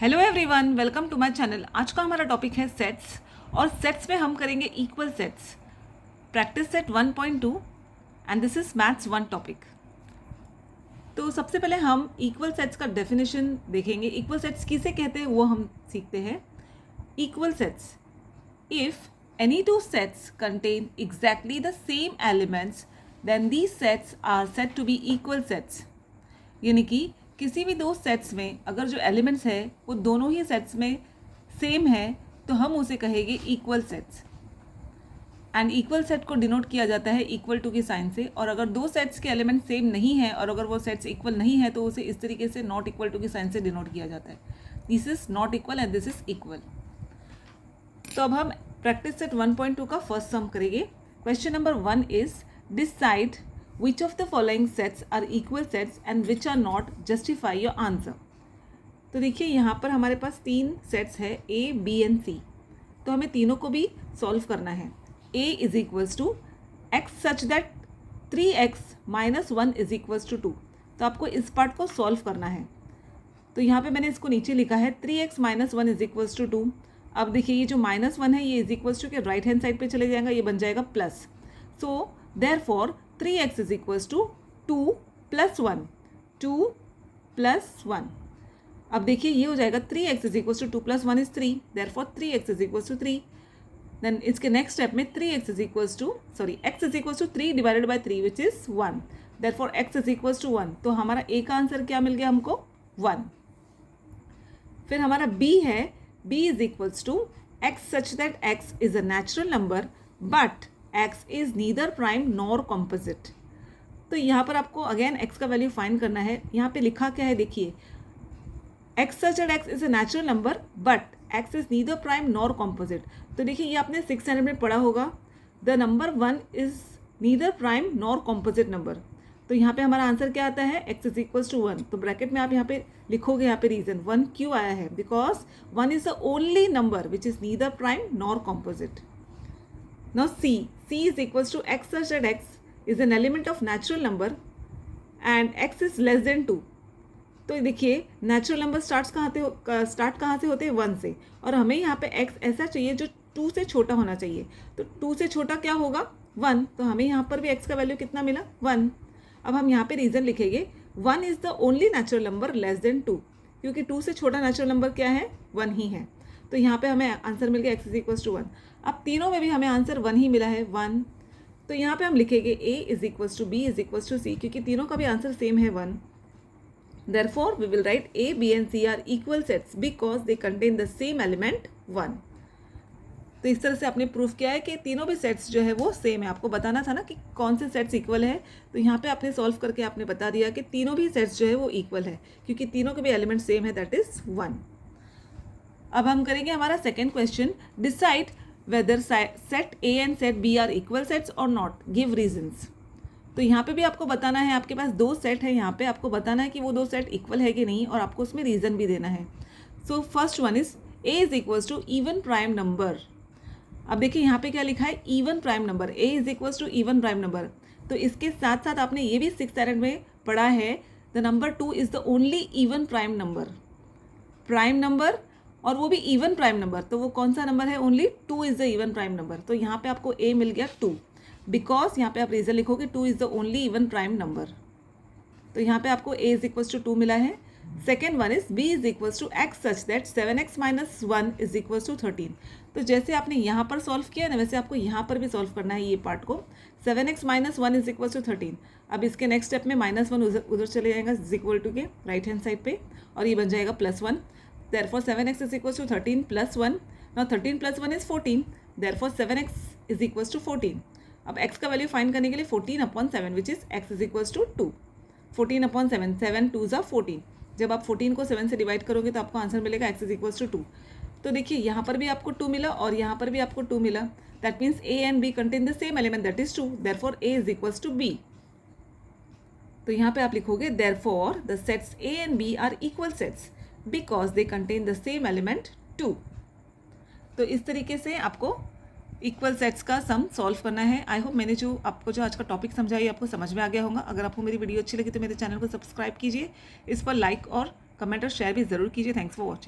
Hello everyone, welcome to my channel. आज का हमारा टॉपिक है सेट्स और सेट्स में हम करेंगे equal sets, practice set 1.2 and this is maths 1 topic. तो सबसे पहले हम इक्वल सेट्स का डेफिनेशन देखेंगे। इक्वल सेट्स किसे कहते हैं वो हम सीखते हैं। Equal sets, if any two sets contain exactly the same elements then these sets are said to be equal sets. यानी कि किसी भी दो सेट्स में अगर जो एलिमेंट्स है वो दोनों ही सेट्स में सेम है तो हम उसे कहेंगे equal sets. And equal set को डिनोट किया जाता है इक्वल टू के साइन से। और अगर दो सेट्स के एलिमेंट सेम नहीं है और अगर वो सेट्स इक्वल नहीं है तो उसे इस तरीके से नॉट इक्वल टू के साइन से डिनोट किया जाता है। This is not equal and this is equal. तो अब हम प्रैक्टिस सेट 1.2 का फर्स्ट सम करेंगे। Question number 1 is decide which of the following sets are equal sets and which are not, justify your answer। तो देखिए यहाँ पर हमारे पास तीन सेट्स है A, B एंड C। तो हमें तीनों को भी सॉल्व करना है। A is equals to x such that 3x minus 1 is equals to 2। तो आपको इस पार्ट को सॉल्व करना है। तो यहाँ पे मैंने इसको नीचे लिखा है 3x minus 1 is equals to 2। अब देखिए ये जो -1 है ये इज इक्वल्स टू के राइट हैंड साइड पे चले जाएगा, ये बन जाएगा plus. So therefore 3x is equals to 2 plus 1, 2 plus 1। अब देखिए ये हो जाएगा 3x is equals to 2 plus 1 is 3, therefore 3x is equals to 3। Then इसके नेक्स्ट स्टेप में 3x is equals to x is equals to 3 divided by 3 which is 1, therefore x is equals to 1। तो हमारा a का answer क्या मिल गया हमको 1। फिर हमारा b है, b is equals to x such that x is a natural number but x is neither prime nor composite. तो यहाँ पर आपको अगेन x का वैल्यू फाइंड करना है। यहाँ पे लिखा क्या है देखिए, x such that x is a natural number but x is neither prime nor composite. तो देखिए ये आपने 6 स्टैंडर्ड में पढ़ा होगा, the number 1 is neither prime nor composite number. तो यहाँ पे हमारा आंसर क्या आता है, x इज इक्वल्स टू 1। तो ब्रैकेट में आप यहाँ पे लिखोगे, यहाँ पे रीजन 1 क्यों आया है, because 1 is the only number which is neither prime nor composite. Now C is equals to x such that x is an element of natural number and x is less than 2। तो देखिए natural number start कहाँ से होते हैं 1 से, और हमें यहाँ पे x ऐसा चाहिए जो 2 से छोटा होना चाहिए। तो 2 से छोटा क्या होगा 1, तो हमें यहाँ पर भी x का वैल्यू कितना मिला 1। अब हम यहाँ पे रीज़न लिखेंगे 1 is the only natural number less than 2, क्योंकि 2 से छोटा नेचुरल नंबर क्या है 1 ही है। तो यहाँ पे हमें आंसर मिल गया x इज इक्वल्स टू 1। अब तीनों में भी हमें आंसर 1 ही मिला है 1। तो यहाँ पे हम लिखेंगे a is equals to b is equals to c, क्योंकि तीनों का भी आंसर सेम है 1। Therefore we will write a, b and c are equal sets because they contain the same element 1। तो इस तरह से आपने प्रूफ किया है कि तीनों भी सेट्स जो है वो सेम है। आपको बताना था ना कि कौन से सेट्स इक्वल है, तो यहाँ पे आपने सॉल्व करके आपने बता दिया कि तीनों भी सेट्स जो है वो इक्वल है, क्योंकि तीनों के भी एलिमेंट सेम है, दैट इज 1। अब हम करेंगे हमारा second question, decide whether set A and set B are equal sets और नॉट, गिव रीजंस। तो यहाँ पे भी आपको बताना है, आपके पास दो सेट है, यहाँ पे आपको बताना है कि वो दो सेट इक्वल है कि नहीं, और आपको उसमें रीज़न भी देना है। So first one is A is equals to even prime number. अब देखिए यहाँ पे क्या लिखा है, even prime number, A is equals to even prime number. तो इसके साथ साथ आपने ये भी 6th स्टैंडर्ड में पढ़ा है, the number 2 is the only even prime number, और वो भी इवन प्राइम नंबर। तो वो कौन सा नंबर है, only 2 is the even prime number. तो यहाँ पे आपको a मिल गया 2, बिकॉज यहाँ पे आप रीजन लिखोगे 2 is the only even prime number. तो यहाँ पे आपको a इज इक्वल्स टू 2 मिला है। Second one is b is equals to x such that 7x minus 1 is equals to 13। तो जैसे आपने यहाँ पर सॉल्व किया ना, वैसे आपको यहाँ पर भी सॉल्व करना है ये पार्ट को। 7x minus 1 is equals to 13। अब इसके नेक्स्ट स्टेप में -1 उधर चले जाएगा इज इक्वल टू के राइट हैंड साइड पे, और ये बन जाएगा +1। Therefore 7x is equals to 13 plus 1. Now 13 plus 1 is 14. Therefore 7x is equals to 14. अब x का वैल्यू फाइंड करने के लिए 14 upon 7 which is x is equals to 2. 14 upon 7, 7 2s are 14। जब आप 14 को 7 से डिवाइड करोगे तो आपको आंसर मिलेगा x is equals to 2। तो देखिए यहाँ पर भी आपको 2 मिला और यहाँ पर भी आपको 2 मिला। That means a and b contain the same element, that is 2. Therefore a is equals to b। तो यहाँ पे आप लिखोगे therefore the sets a and b are equal sets because they contain the same element 2। तो इस तरीके से आपको इक्वल सेट्स का सम सॉल्व करना है। आई होप मैंने जो आज का टॉपिक समझाई आपको समझ में आ गया होगा। अगर आपको मेरी वीडियो अच्छी लगी तो मेरे चैनल को सब्सक्राइब कीजिए, इस पर लाइक और कमेंट और शेयर भी ज़रूर कीजिए। Thanks for watching.